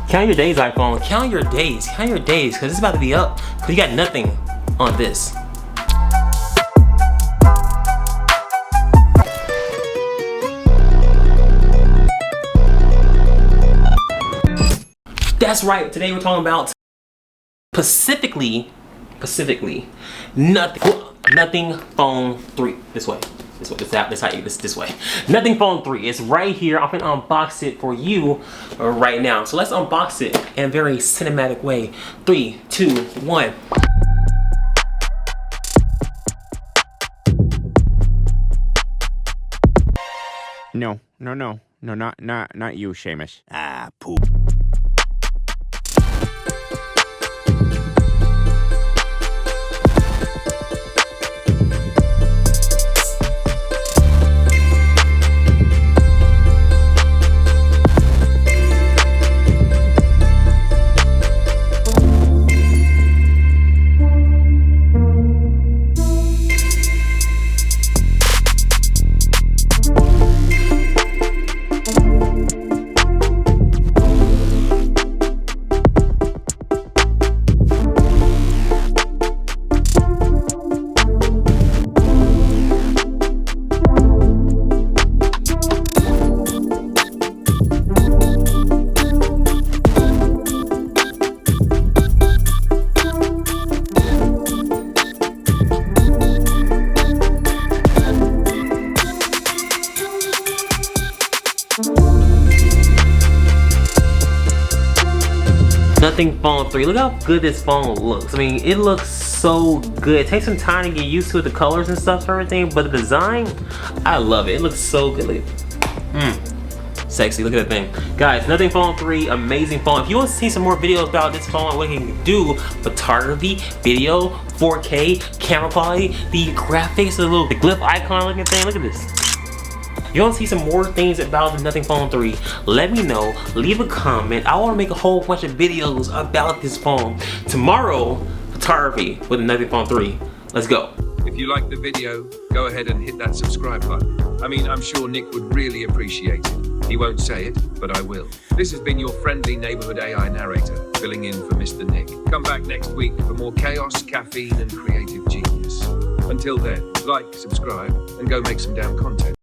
Count your days, iPhone. Count your days. Count your days, because it's about to be up. Because you got nothing on this. That's right. Today we're talking about specifically nothing phone 3. This way. This way. Nothing phone 3. It's right here. I'm gonna unbox it for you right now. So let's unbox it in a very cinematic way. 3, 2, 1. No, not you, Seamus. Ah, poop. Nothing phone 3. Look how good this phone looks. I mean, it looks so good. It takes some time to get used to the colors and stuff for everything, but the design, I love it. It looks so good. Sexy. Look at that thing. Guys, Nothing phone 3, amazing phone. If you want to see some more videos about this phone, what it can do, photography, video, 4K, camera quality, the graphics, the Glyph icon looking thing, look at this. You want to see some more things about the Nothing phone 3, let me know, leave a comment. I want to make a whole bunch of videos about this phone. Tomorrow, photography with the Nothing phone 3. Let's go. If you liked the video, go ahead and hit that subscribe button. I mean, I'm sure Nick would really appreciate it. He won't say it, but I will. This has been your friendly neighborhood AI narrator, filling in for Mr. Nick. Come back next week for more chaos, caffeine, and creative genius. Until then, like, subscribe, and go make some damn content.